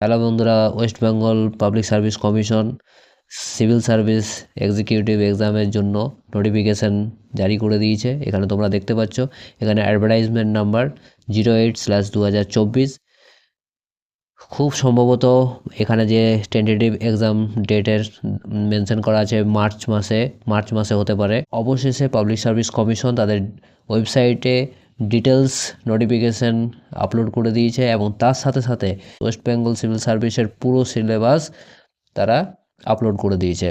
Hello বন্ধুরা, West Bengal public service commission civil service executive এক্সামের জন্য নোটিফিকেশান জারি করে দিয়েছে। এখানে তোমরা দেখতে পাচ্ছ, এখানে অ্যাডভার্টাইজমেন্ট নাম্বার 08/2024। খুব সম্ভবত এখানে যে টেন্টেটিভ এক্সাম ডেটের মেনশন করা আছে মার্চ মাসে হতে পারে। অবশেষে পাবলিক সার্ভিস কমিশন তাদের ওয়েবসাইটে ডিটেলস নোটিফিকেশান আপলোড করে দিয়েছে এবং তার সাথে সাথে ওয়েস্ট বেঙ্গল সিভিল সার্ভিসের পুরো সিলেবাস তারা আপলোড করে দিয়েছে।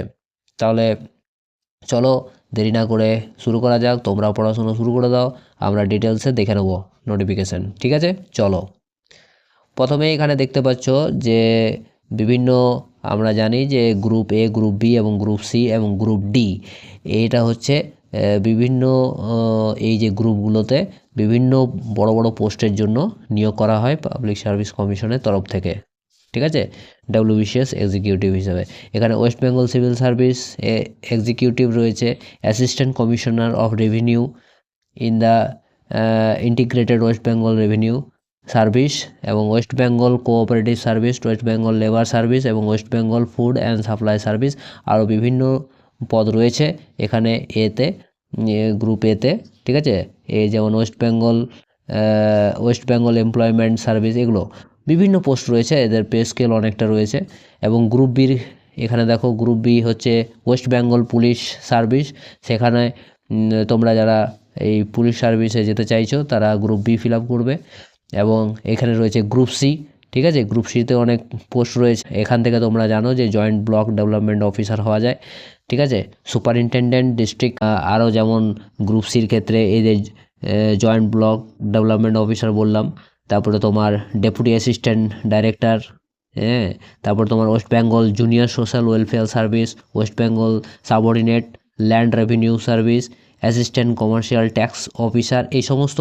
তাহলে চলো দেরি না করে শুরু করা যাক। তোমরা পড়াশোনা শুরু করে দাও, আমরা ডিটেলসে দেখে নেব নোটিফিকেশান। ঠিক আছে, চলো। প্রথমে এখানে দেখতে পাচ্ছ যে বিভিন্ন আমরা জানি যে গ্রুপ এ, গ্রুপ বি এবং গ্রুপ সি এবং গ্রুপ ডি, এটা হচ্ছে বিভিন্ন এই যে গ্রুপগুলোতে বিভিন্ন বড় বড় পোস্টের জন্য নিয়োগ করা হয় পাবলিক সার্ভিস কমিশনের তরফ থেকে। ঠিক আছে, WBCS এক্সিকিউটিভ হিসাবে এখানে West Bengal civil service executive রয়েছে, assistant commissioner of revenue in the integrated West Bengal revenue service এবং West Bengal cooperative service, West Bengal labour service এবং West Bengal food and supply service. আরও বিভিন্ন পদ রয়েছে এখানে এতে, গ্রুপ এতে। ঠিক আছে, এই যেমন ওয়েস্ট বেঙ্গল এমপ্লয়মেন্ট সার্ভিস, এগুলো বিভিন্ন পোস্ট রয়েছে, এদের পে স্কেল অনেকটা রয়েছে। এবং গ্রুপ বির এখানে দেখো, গ্রুপ বি হচ্ছে ওয়েস্ট বেঙ্গল পুলিশ সার্ভিস। সেখানে তোমরা যারা এই পুলিশ সার্ভিসে যেতে চাইছো তারা গ্রুপ বি ফিল আপ করবে। এবং এখানে রয়েছে গ্রুপ সি। ঠিক আছে, গ্রুপ সিতে অনেক পোস্ট রয়েছে। এখান থেকে তোমরা জানো যে জয়েন্ট ব্লক ডেভেলপমেন্ট অফিসার হওয়া যায়। ঠিক আছে, সুপারিনটেনডেন্ট ডিস্ট্রিক্ট, আরও যেমন গ্রুপ সির ক্ষেত্রে এই যে জয়েন্ট ব্লক ডেভেলপমেন্ট অফিসার বললাম, তারপরে তোমার ডেপুটি অ্যাসিস্ট্যান্ট ডাইরেক্টর, হ্যাঁ, তারপর তোমার West Bengal junior social welfare service, West Bengal subordinate land revenue service, assistant commercial tax officer. এই সমস্ত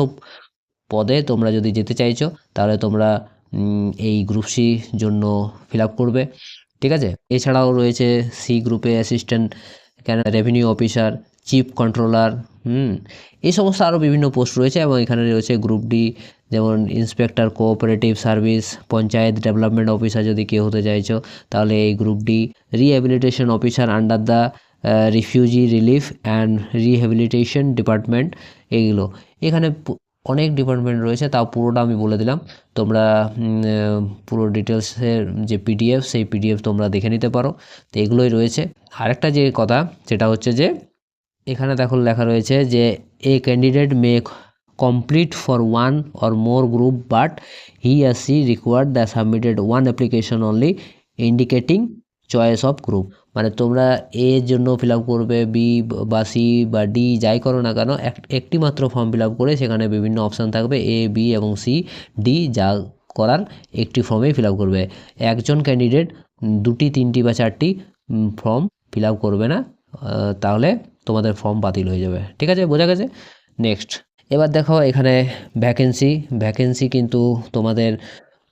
পদে তোমরা যদি যেতে চাইছো তাহলে তোমরা এই গ্রুপ সি জন্য ফিল আপ করবে। ঠিক আছে, এছাড়াও রয়েছে সি গ্রুপে assistant revenue officer, chief controller, এই সমস্ত আরও বিভিন্ন পোস্ট রয়েছে। এবং এখানে রয়েছে গ্রুপ ডি, যেমন inspector cooperative service, panchayat development officer যদি কেউ হতে চাইছো তাহলে এই group D, rehabilitation officer under the refugee relief and rehabilitation department. এইগুলো এখানে অনেক ডিপার্টমেন্ট রয়েছে, তাও পুরোটা আমি বলে দিলাম। তোমরা পুরো ডিটেলসের যে পিডিএফ, সেই পিডিএফ তোমরা দেখে নিতে পারো। তো এগুলোই রয়েছে। আরেকটা যে কথা সেটা হচ্ছে যে এখানে দেখো লেখা রয়েছে যে a candidate may complete for one or more group but he or she required the submitted one application only indicating choice of group. মানে তোমরা এর জন্য ফিল আপ করবে, বি বা সি বা ডি যাই করো না কেন, একটি মাত্র ফর্ম ফিল আপ করে সেখানে বিভিন্ন অপশান থাকবে, এ, বি এবং সি, ডি, যা করার একটি ফর্মেই ফিল আপ করবে। একজন ক্যান্ডিডেট 2টি, 3টি বা 4টি ফর্ম ফিল আপ করবে না, তাহলে তোমাদের ফর্ম বাতিল হয়ে যাবে। ঠিক আছে, বোঝা গেছে? নেক্সট, এবার দেখো এখানে ভ্যাকেন্সি কিন্তু তোমাদের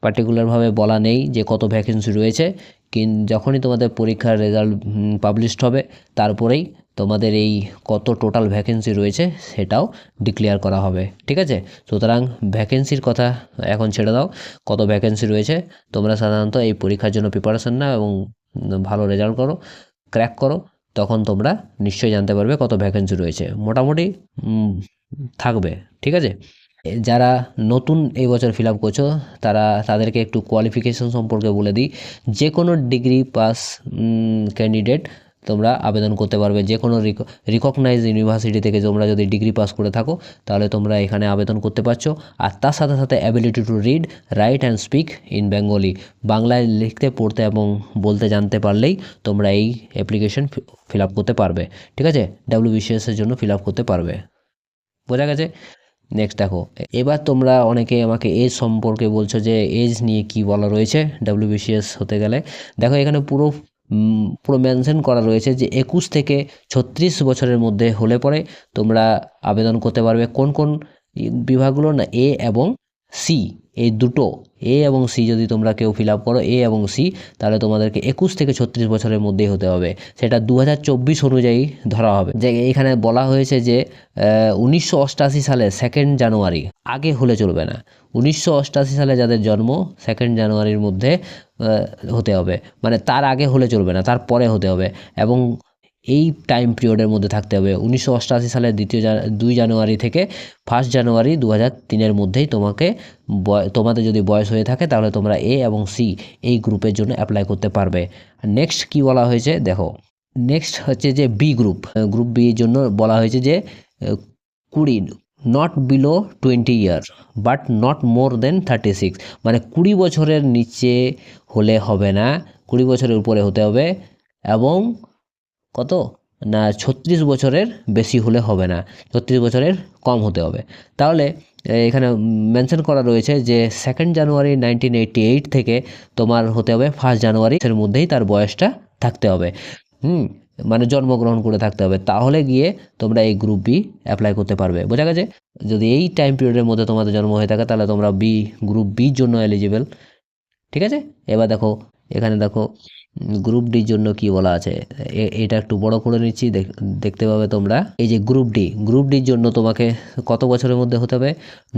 পার্টিকুলারভাবে বলা নেই যে কত ভ্যাকেন্সি রয়েছে। যখনই তোমাদের পরীক্ষার রেজাল্ট পাবলিশড হবে তারপরেই তোমাদের এই কত টোটাল ভ্যাকেন্সি রয়েছে সেটাও ডিক্লেয়ার করা হবে। ঠিক আছে, সুতরাং ভ্যাকেন্সির কথা এখন ছেড়ে দাও। কত ভ্যাকেন্সি রয়েছে, তোমরা সাধারণত এই পরীক্ষার জন্য প্রিপারেশন নাও এবং ভালো রেজাল্ট করো, ক্র্যাক করো, তখন তোমরা নিশ্চয়ই জানতে পারবে কত ভ্যাকেন্সি রয়েছে। মোটামুটি থাকবে। ঠিক আছে, যারা নতুন এই বছর ফিল আপ করছো তাদেরকে একটু কোয়ালিফিকেশন সম্পর্কে বলে দিই। যে কোনো ডিগ্রি পাস ক্যান্ডিডেট তোমরা আবেদন করতে পারবে। যে কোনো রিকগনাইজ ইউনিভার্সিটি থেকে তোমরা যদি ডিগ্রি পাস করে থাকো তাহলে তোমরা এখানে আবেদন করতে পারছো। আর তার সাথে সাথে ability to read, right and speak in Bengali, বাংলায় লিখতে, পড়তে এবং বলতে জানতে পারলেই তোমরা এই অ্যাপ্লিকেশন ফিল আপ করতে পারবে। ঠিক আছে, WBCS এর জন্য ফিল আপ করতে পারবে। বোঝা গেছে? নেক্সট দেখো, এবার তোমরা অনেকে আমাকে এজ সম্পর্কে বলছো যে এজ নিয়ে কি বলা রয়েছে WBCS হতে গেলে। দেখো এখানে পুরো মেনশন করা রয়েছে যে 21 থেকে 36 বছরের মধ্যে হলে পরে তোমরা আবেদন করতে পারবে। কোন কোন বিভাগগুলো না, এ এবং সি, এই দুটো এ এবং সি যদি তোমরা কেউ ফিল আপ করো, এ এবং সি, তাহলে তোমাদেরকে 21 থেকে 36 বছরের মধ্যেই হতে হবে। সেটা 2024 অনুযায়ী ধরা হবে। যে এখানে বলা হয়েছে যে 1988 সালে 2 জানুয়ারি, আগে হলে চলবে না। 1988 সালে যাদের জন্ম 2 জানুয়ারির মধ্যে হতে হবে, মানে তার আগে হলে চলবে না, তার পরে হতে হবে, এবং এই টাইম পিরিয়ডের মধ্যে থাকতে হবে। 1988 সালের 2 জানুয়ারি থেকে 1 জানুয়ারি 2003-এর মধ্যেই তোমাদের যদি বয়স হয়ে থাকে তাহলে তোমরা এ এবং সি এই গ্রুপের জন্য অ্যাপ্লাই করতে পারবে। নেক্সট কি বলা হয়েছে দেখো, নেক্সট হচ্ছে যে বি গ্রুপ। গ্রুপ বি জন্য বলা হয়েছে যে 20, not below 20 year but not more than 36, মানে 20 বছরের নিচে হলে হবে না, 20 বছরের উপরে হতে হবে, এবং কত না 36 বছরের বেশি হলে হবে না, 36 বছরের কম হতে হবে। তাহলে এখানে মেনশন করা রয়েছে যে 2 জানুয়ারি 1988 থেকে তোমার হতে হবে 1 জানুয়ারি এর মধ্যেই তার বয়সটা থাকতে হবে, মানে জন্মগ্রহণ করে থাকতে হবে, তাহলে গিয়ে তোমরা এই গ্রুপ বি অ্যাপ্লাই করতে পারবে। বোঝা গেছে? যদি এই টাইম পিরিয়ডের মধ্যে তোমাদের জন্ম হয়ে থাকে তাহলে তোমরা গ্রুপ বির জন্য এলিজিবল। ঠিক আছে, এবার দেখো, এখানে দেখো গ্রুপ ডির জন্য কি বলা আছে, এটা একটু বড় করে নিচ্ছি, দেখতে পাবে তোমরা। এই যে গ্রুপ ডির জন্য তোমাকে কত বছরের মধ্যে হতে হবে,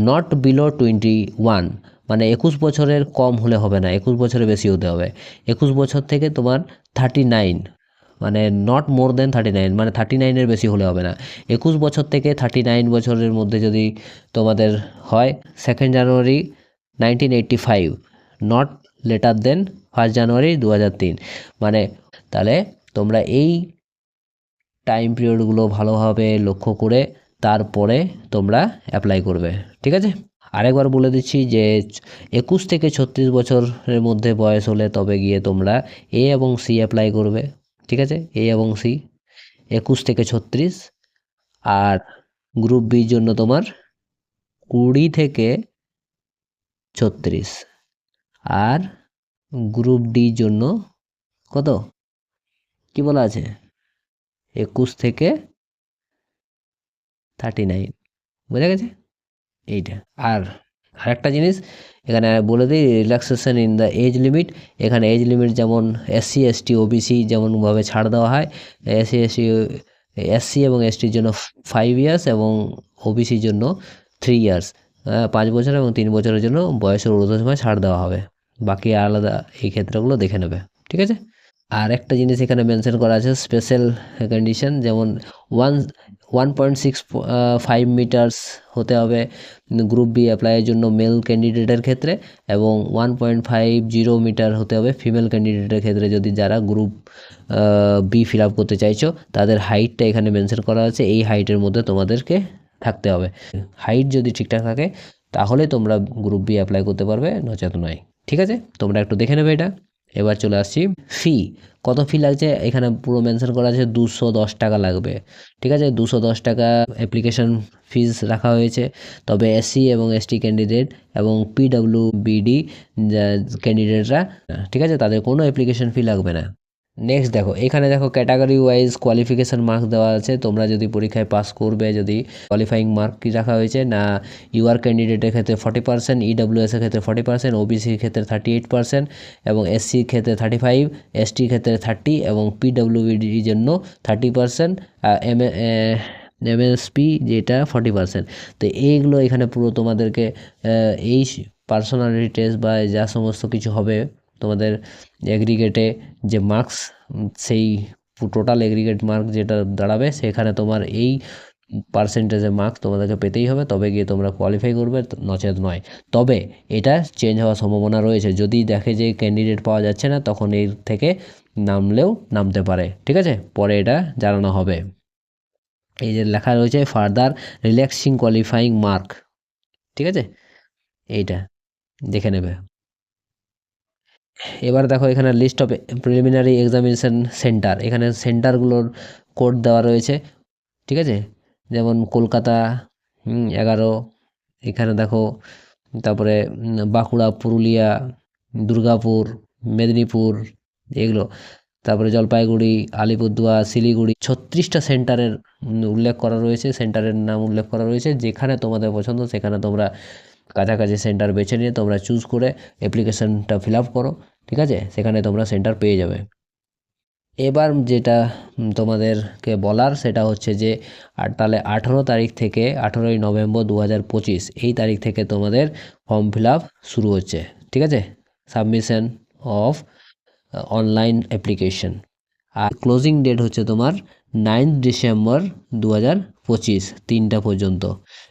নট বিলো 21, মানে 21 বছরের কম হলে হবে না, 21 বছরের বেশি হতে হবে। 21 বছর থেকে তোমার 39, মানে নট মোর দেন 39, মানে 39-এর বেশি হলে হবে না। 21 বছর থেকে 39 বছরের মধ্যে যদি তোমাদের হয় 2 জানুয়ারি 1985, নট লেটার দেন 1 জানুয়ারি 2003, মানে তাহলে তোমরা এই টাইম পিরিয়ডগুলো ভালোভাবে লক্ষ্য করে তারপরে তোমরা অ্যাপ্লাই করবে। ঠিক আছে, আরেকবার বলে দিচ্ছি যে 21 থেকে 36 বছরের মধ্যে বয়স হলে তবে গিয়ে তোমরা এ এবং সি অ্যাপ্লাই করবে। ঠিক আছে, এ এবং সি 21 থেকে 36, আর গ্রুপ বির জন্য তোমার 20 থেকে 36, আর গ্রুপ ডির জন্য কত কি বলা আছে, 21 থেকে 39। বোঝা গেছে এইটা। আর আরেকটা জিনিস এখানে বলে দিই, relaxation in the age limit. এখানে এজ লিমিট যেমন SC ST OBC যেমনভাবে ছাড় দেওয়া হয়, SC এবং STর জন্য 5 ইয়ার্স এবং OBCর জন্য 3 ইয়ার্স, 5 বছর এবং 3 বছরের জন্য বয়সের ঊর্ধ্বসীমা ছাড় দেওয়া হবে। বাকি আলাদা এই ক্ষেত্রগুলো দেখে নেবে। ঠিক আছে, আর একটা জিনিস এখানে মেনশন করা আছে স্পেশাল কন্ডিশন, যেমন 1.65 মিটার্স হতে হবে গ্রুপ বি অ্যাপ্লাইয়ের জন্য মেল ক্যান্ডিডেটের ক্ষেত্রে, এবং 1.50 মিটার হতে হবে ফিমেল ক্যান্ডিডেটের ক্ষেত্রে। যদি যারা গ্রুপ বি ফিল আপ করতে চাইছো তাদের হাইটটা এখানে মেনশন করা আছে, এই হাইটের মধ্যে তোমাদেরকে থাকতে হবে। হাইট যদি ঠিকঠাক থাকে তাহলে তোমরা গ্রুপ বি অ্যাপ্লাই করতে পারবে, নচেত নয়। ঠিক আছে, তোমরা একটু দেখে নেবে এটা। এবার চলে আসছি ফি, কত ফি লাগছে এখানে পুরো মেনশন করা আছে, 210 টাকা লাগবে। ঠিক আছে, 210 টাকা অ্যাপ্লিকেশন ফিস রাখা হয়েছে। তবে SC এবং ST ক্যান্ডিডেট এবং PWBD ক্যান্ডিডেটরা, ঠিক আছে, তাদের কোনো অ্যাপ্লিকেশন ফি লাগবে না। নেক্সট দেখো, এখানে দেখো ক্যাটাগরি ওয়াইজ কোয়ালিফিকেশান মার্কস দেওয়া আছে। তোমরা যদি পরীক্ষায় পাস করবে, যদি কোয়ালিফাইং মার্ক কি রাখা হয়েছে না, UR ক্যান্ডিডেটের ক্ষেত্রে 40%, EWS এর ক্ষেত্রে 40%, OBCর ক্ষেত্রে 38%, এবং SCর ক্ষেত্রে 35, STর ক্ষেত্রে 30, এবং PWBDর জন্য 30%, MSP যেটা 40%। তো এইগুলো এখানে পুরো তোমাদেরকে এই পার্সোনালিটি টেস্ট বা যা সমস্ত কিছু হবে তোমাদের এগ্রিগেটে যে মার্কস, সেই টোটাল এগ্রিগেট মার্ক যেটা দাঁড়াবে সেখানে তোমার এই পার্সেন্টেজের মার্কস তোমাদেরকে পেতেই হবে, তবে গিয়ে তোমরা কোয়ালিফাই করবে, নচেত নয়। তবে এটা চেঞ্জ হওয়ার সম্ভাবনা রয়েছে, যদি দেখে যে ক্যান্ডিডেট পাওয়া যাচ্ছে না তখন এর থেকে নামতে পারে। ঠিক আছে, পরে এটা জানানো হবে। এই যে লেখা রয়েছে ফার্দার রিল্যাক্সিং কোয়ালিফাইং মার্ক, ঠিক আছে, এইটা দেখে নেবে। এবার দেখো এখানে list of preliminary examination centre, এখানে সেন্টারগুলোর কোড দেওয়া রয়েছে। ঠিক আছে, যেমন কলকাতা 11, এখানে দেখো, তারপরে বাঁকুড়া, পুরুলিয়া, দুর্গাপুর, মেদিনীপুর, এগুলো, তারপরে জলপাইগুড়ি, আলিপুরদুয়ার, শিলিগুড়ি, 36টা সেন্টারের উল্লেখ করা রয়েছে, সেন্টারের নাম উল্লেখ করা রয়েছে। যেখানে তোমাদের পছন্দ সেখানে তোমরা কাছাকাছি সেন্টার বেছে নিয়ে তোমরা চুজ করে অ্যাপ্লিকেশানটা ফিল আপ করো। ঠিক আছে, সেখানে তোমরা সেন্টার পেয়ে যাবে। এবার যেটা তোমাদেরকে বলার সেটা হচ্ছে যে তাহলে 18 তারিখ থেকে 18ই নভেম্বর 2025 এই তারিখ থেকে তোমাদের ফর্ম ফিল আপ শুরু হচ্ছে। ঠিক আছে, সাবমিশন অফ অনলাইন অ্যাপ্লিকেশন। আর ক্লোজিং ডেট হচ্ছে তোমার 9 ডিসেম্বর 2025 3টা পর্যন্ত।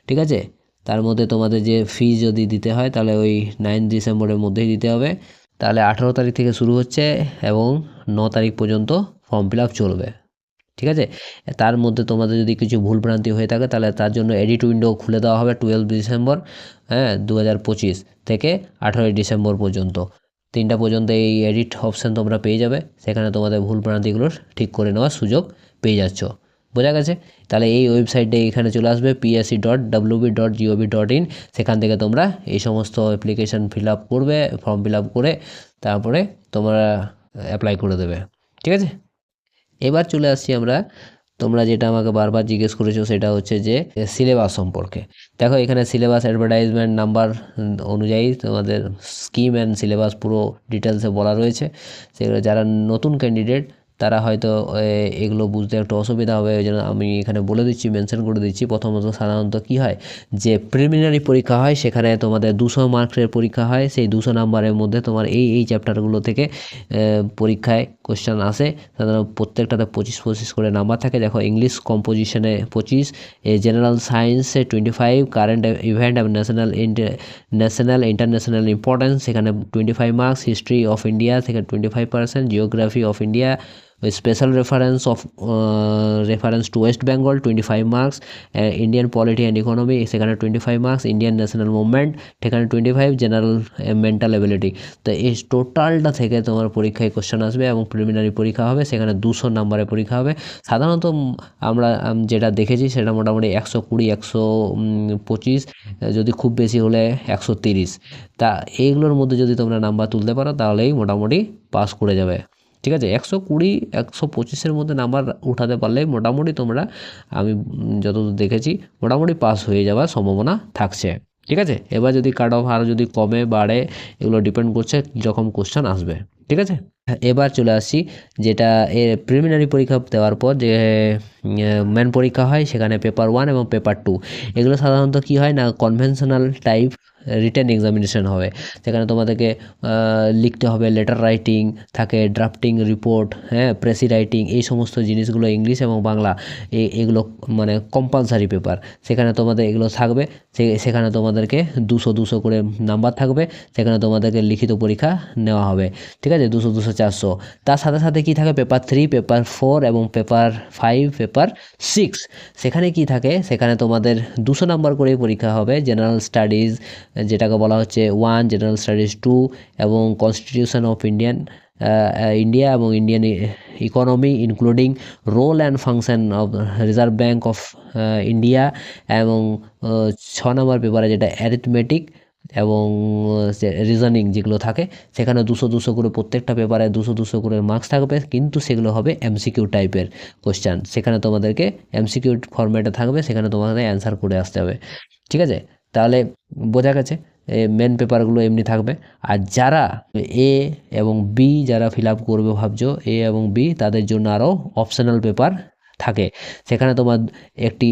ঠিক আছে, তার মধ্যে তোমাদের যে ফি যদি দিতে হয় তাহলে ওই 9 ডিসেম্বরের মধ্যেই দিতে হবে। তাহলে 18 তারিখ থেকে শুরু হচ্ছে এবং 9 তারিখ পর্যন্ত ফর্ম ফিল আপ চলবে। ঠিক আছে, তার মধ্যে তোমাদের যদি কিছু ভুলভ্রান্তি হয়ে থাকে তাহলে তার জন্য এডিট উইন্ডো খুলে দেওয়া হবে 12 ডিসেম্বর 2025 থেকে 18 ডিসেম্বর পর্যন্ত 3টা পর্যন্ত এই এডিট অপশান তোমরা পেয়ে যাবে। সেখানে তোমাদের ভুলভ্রান্তিগুলোর ঠিক করে নেওয়ার সুযোগ পেয়ে যাচ্ছ। বোঝা গেছে? তাহলে এই ওয়েবসাইটে এখানে চলে আসবে psc.wb.gov.in। সেখান থেকে তোমরা এই সমস্ত অ্যাপ্লিকেশান ফিল আপ করবে, ফর্ম ফিল আপ করে তারপরে তোমরা অ্যাপ্লাই করে দেবে। ঠিক আছে, এবার চলে আসছি আমরা, তোমরা যেটা আমাকে বারবার জিজ্ঞেস করেছো সেটা হচ্ছে যে সিলেবাস সম্পর্কে। দেখো এখানে সিলেবাস অ্যাডভার্টাইজমেন্ট নাম্বার অনুযায়ী তোমাদের স্কিম অ্যান্ড সিলেবাস পুরো ডিটেলসে বলা রয়েছে। সেগুলো যারা নতুন ক্যান্ডিডেট তারা হয়তো এগুলো বুঝতে একটু অসুবিধা হবে, ওই জন্য আমি এখানে বলে দিচ্ছি, মেনশন করে দিচ্ছি। প্রথমত সাধারণত কী হয় যে প্রিলিমিনারি পরীক্ষা হয়, সেখানে তোমাদের 200 মার্কের পরীক্ষা হয়। সেই 200 নাম্বারের মধ্যে তোমার এই চ্যাপ্টারগুলো থেকে পরীক্ষায় কোশ্চেন আসে। সাধারণত প্রত্যেকটাতে 25 করে নাম্বার থাকে। দেখো ইংলিশ কম্পোজিশনে 25, জেনারেল সায়েন্সে 25, কারেন্ট ইভেন্ট এবং ন্যাশনাল ইন্টারন্যাশনাল ইম্পর্টেন্স সেখানে 25 মার্কস, হিস্ট্রি অফ ইন্ডিয়া সেখানে 25%, geography of India special reference to West Bengal 25 marks, Indian polity and economy সেখানে 25 মার্কস, ইন্ডিয়ান ন্যাশনাল মুভমেন্ট সেখানে 25, জেনারেল মেন্টাল এবিলিটি। তো এই টোটালটা থেকে তোমার পরীক্ষায় কোশ্চেন আসবে এবং প্রিলিমিনারি পরীক্ষা হবে, সেখানে 200 নাম্বারের পরীক্ষা হবে। সাধারণত আমরা যেটা দেখেছি সেটা মোটামুটি 120, 125, যদি খুব বেশি হলে 130। তা এইগুলোর মধ্যে যদি তোমরা নাম্বার তুলতে পারো তাহলেই মোটামুটি পাস করে যাবে। ঠিক আছে, 120, 125-এর মধ্যে নাম্বার উঠাতে পারলে মোটামুটি তোমরা, আমি যতদূর দেখেছি, মোটামুটি পাস হয়ে যাওয়ার সম্ভাবনা থাকছে। ঠিক আছে, এবার যদি কাট অফ আরও যদি কমে বাড়ে এগুলো ডিপেন্ড করছে কীরকম কোশ্চেন আসবে। ঠিক আছে, এবার চলে আসছি যেটা প্রিলিমিনারি পরীক্ষা দেওয়ার পর যে মেন পরীক্ষা হয়, সেখানে পেপার 1 এবং পেপার 2 এগুলো সাধারণত কী হয় না কনভেনশনাল টাইপ রিটেন এক্সামিনেশন হবে। সেখানে তোমাদেরকে লিখতে হবে, লেটার রাইটিং থাকে, ড্রাফটিং রিপোর্ট, প্রেসি রাইটিং, এই সমস্ত জিনিসগুলো ইংলিশ এবং বাংলা এগুলো মানে কম্পালসারি পেপার। সেখানে তোমাদের এগুলো থাকবে। সেখানে তোমাদেরকে 200 করে নাম্বার থাকবে। সেখানে তোমাদেরকে লিখিত পরীক্ষা নেওয়া হবে। ঠিক আছে, 200, 400। তার সাথে সাথে কী থাকে পেপার 3, পেপার 4 এবং পেপার 5, পেপার 6। সেখানে কি থাকে, সেখানে তোমাদের 200 নাম্বার করে পরীক্ষা হবে। জেনারেল স্টাডিজ যেটাকে বলা হচ্ছে 1, জেনারেল স্টাডিজ 2 এবং কনস্টিটিউশন অফ ইন্ডিয়া এবং Indian economy including role and function of Reserve Bank of India এবং 6 নম্বর পেপারে যেটা অ্যারিথমেটিক এবং রিজনিং যেগুলো থাকে, সেখানে 200 করে প্রত্যেকটা পেপারে 200 করে মার্কস থাকবে, কিন্তু সেগুলো হবে এমসিকিউ টাইপের কোশ্চেন। সেখানে তোমাদেরকে এমসিকিউ ফরম্যাটে থাকবে, সেখানে তোমাদের অ্যান্সার করে আসতে হবে। ঠিক আছে, তাহলে বোঝা গেছে মেন পেপারগুলো এমনি থাকবে। আর যারা এ এবং বি যারা ফিল আপ করবে ভাবছো, এ এবং বি, তাদের জন্য আরও অপশনাল পেপার থাকে। সেখানে তোমার একটি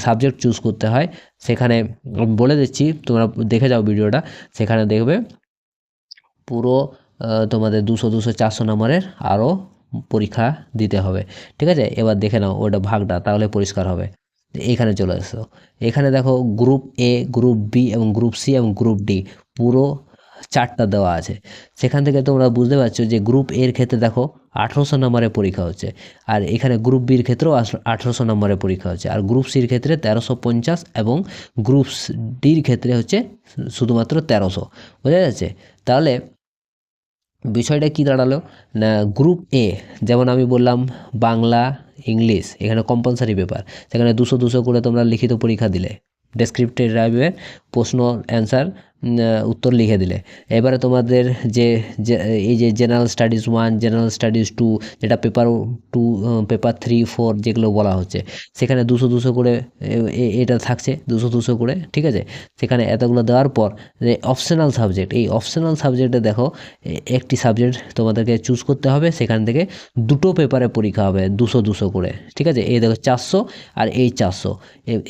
সাবজেক্ট চুজ করতে হয়। সেখানে বলে দিচ্ছি, তোমরা দেখে যাও ভিডিওটা, সেখানে দেখবে পুরো তোমাদের 200, 400 নম্বরের আরও পরীক্ষা দিতে হবে। ঠিক আছে, এবার দেখে নাও ওটা ভাগটা, তাহলে পরিষ্কার হবে। এখানে চলে আসো, এখানে দেখো গ্রুপ এ, গ্রুপ বি এবং গ্রুপ সি এবং গ্রুপ ডি পুরো 4টা দেওয়া আছে। সেখান থেকে তোমরা বুঝতে পারছো যে গ্রুপ এর ক্ষেত্রে দেখো 1800 নম্বরের পরীক্ষা হচ্ছে, আর এখানে গ্রুপ বির ক্ষেত্রেও 1800 নম্বরের পরীক্ষা হচ্ছে, আর গ্রুপ সির ক্ষেত্রে 1350 এবং গ্রুপ ডির ক্ষেত্রে হচ্ছে শুধুমাত্র 1300। বোঝা যাচ্ছে? তাহলে বিষয়টা কি দাঁড়ালো না, গ্রুপ এ যেমন আমি বললাম বাংলা, ইংলিশ এখানে কম্পালসারি পেপার। সেখানে 200 করে তোমরা লিখিত পরীক্ষা দিলে, ডেসক্রিপটিভ টাইপের প্রশ্ন অ্যান্সার উত্তর লিখে দিলে। এবারে তোমাদের এই যে জেনারেল স্টাডিজ 1, জেনারেল স্টাডিজ 2, যেটা পেপার 2, পেপার 3, 4 যেগুলো বলা হচ্ছে, সেখানে 200 করে এটা থাকছে, 200 করে। ঠিক আছে, সেখানে এতগুলো দেওয়ার পর অপশনাল সাবজেক্ট, এই অপশনাল সাবজেক্টে দেখো একটি সাবজেক্ট তোমাদেরকে চুজ করতে হবে। সেখান থেকে 2টো পেপারে পরীক্ষা হবে 200 করে। ঠিক আছে, এই দেখো 400 আর এই 400।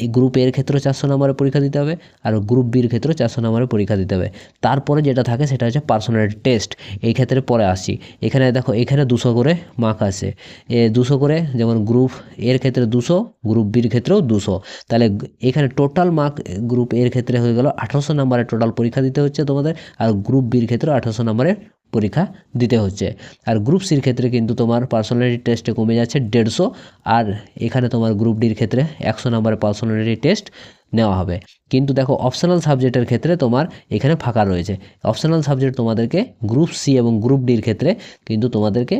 এই গ্রুপ এর ক্ষেত্রে 400 নম্বরের পরীক্ষা দিতে হবে, আর গ্রুপ বির ক্ষেত্রে 400 নম্বরের পরীক্ষা পরীক্ষা দিতে হবে। তারপরে যেটা থাকে সেটা হচ্ছে পার্সোনালিটি টেস্ট। এই ক্ষেত্রে পরে আসি। এখানে দেখো এখানে 200 করে মার্ক আছে, 200 করে, যেমন গ্রুপ এর ক্ষেত্রে 200, গ্রুপ বির ক্ষেত্রেও 200। তাহলে এখানে টোটাল মার্ক গ্রুপ এর ক্ষেত্রে হয়ে গেল 1800 নম্বরের টোটাল পরীক্ষা দিতে হচ্ছে তোমাদের, আর গ্রুপ বির ক্ষেত্রে 1800 নম্বরের পরীক্ষা দিতে হচ্ছে। আর গ্রুপ সির ক্ষেত্রে কিন্তু তোমার পার্সোনালিটি টেস্টে কমে যাচ্ছে 150, আর এখানে তোমার গ্রুপ ডির ক্ষেত্রে 100 নম্বরের পার্সোনালিটি টেস্ট নেওয়া হবে। কিন্তু দেখো অপশনাল সাবজেক্টের ক্ষেত্রে তোমার এখানে ফাঁকা রয়েছে। অপশনাল সাবজেক্ট তোমাদেরকে গ্রুপ সি এবং গ্রুপ ডির ক্ষেত্রে কিন্তু তোমাদেরকে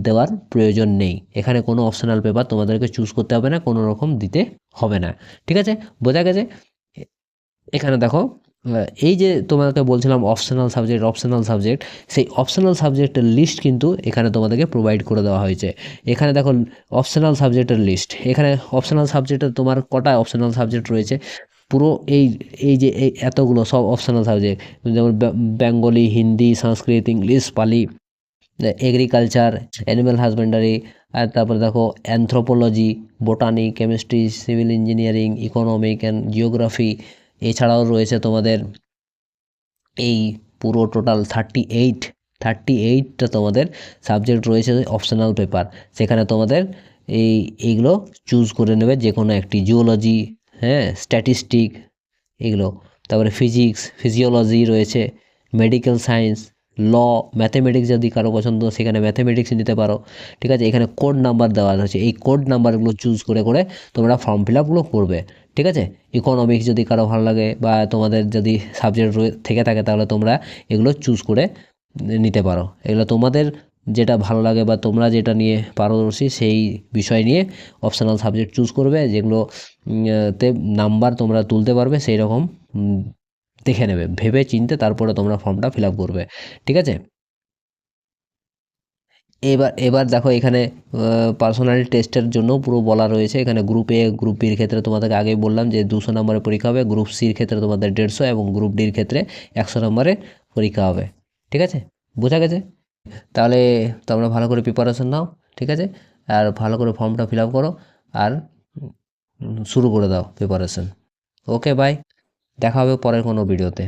দেওয়ার প্রয়োজন নেই। এখানে কোনো অপশনাল পেপার তোমাদেরকে চুজ করতে হবে না, কোনো রকম দিতে হবে না। ঠিক আছে, বোঝা গেছে? এখানে দেখো এই যে তোমাকে বলছিলাম অপশনাল সাবজেক্ট, সেই অপশনাল সাবজেক্টের লিস্ট কিন্তু এখানে তোমাদেরকে প্রোভাইড করে দেওয়া হয়েছে। এখানে দেখো অপশনাল সাবজেক্টের লিস্ট, এখানে অপশনাল সাবজেক্টে তোমার কটা অপশনাল সাবজেক্ট রয়েছে, পুরো এই যে এতগুলো সব অপশনাল সাবজেক্ট, যেমন বেঙ্গলি, হিন্দি, সংস্কৃত, ইংলিশ, পালি, এগ্রিকালচার, অ্যানিম্যাল হাজবেন্ডারি, আর তারপরে দেখো anthropology, botany, chemistry, civil engineering, economic and geography. এছাড়াও রয়েছে তোমাদের এই পুরো টোটাল 38টা তোমাদের সাবজেক্ট রয়েছে অপশনাল পেপার। সেখানে তোমাদের এইগুলো চুজ করে নেবে যে কোনো একটি, জিওলজি, হ্যাঁ, স্ট্যাটিস্টিক, এগুলো, তারপরে ফিজিওলজি রয়েছে, মেডিকেল সায়েন্স, ল, ম্যাথামেটিক্স যদি কারো পছন্দ সেখানে ম্যাথামেটিক্স নিতে পারো। ঠিক আছে, এখানে কোড নাম্বার দেওয়া আছে, এই কোড নাম্বারগুলো চুজ করে করে তোমরা ফর্ম ফিল আপগুলো করবে। ঠিক আছে, ইকোনমিক্স যদি কারো ভালো লাগে বা তোমাদের যদি সাবজেক্ট থেকে থাকে তাহলে তোমরা এগুলো চুজ করে নিতে পারো। এগুলো তোমাদের যেটা ভালো লাগে বা তোমরা যেটা নিয়ে পারদর্শী সেই বিষয় নিয়ে অপশনাল সাবজেক্ট চুজ করবে, যেগুলো তে নাম্বার তোমরা তুলতে পারবে সেই রকম দেখে নেবে, ভেবে চিনতে তারপরে তোমরা ফর্মটা ফিল আপ করবে। ঠিক আছে, এবার দেখো এখানে পার্সোনালিটি টেস্টের জন্য পুরো বলা রয়েছে। এখানে গ্রুপ এ, গ্রুপ বির ক্ষেত্রে তোমাদেরকে আগেই বললাম যে 200 নম্বরের পরীক্ষা হবে, গ্রুপ সির ক্ষেত্রে তোমাদের 150 এবং গ্রুপ ডির ক্ষেত্রে 100 নম্বরের পরীক্ষা হবে। ঠিক আছে, বোঝা গেছে? তাহলে তোমরা ভালো করে প্রিপারেশন নাও। ঠিক আছে, আর ভালো করে ফর্মটা ফিল আপ করো, আর শুরু করে দাও প্রিপারেশন। ওকে, বাই, দেখা হবে পরের কোনো ভিডিওতে।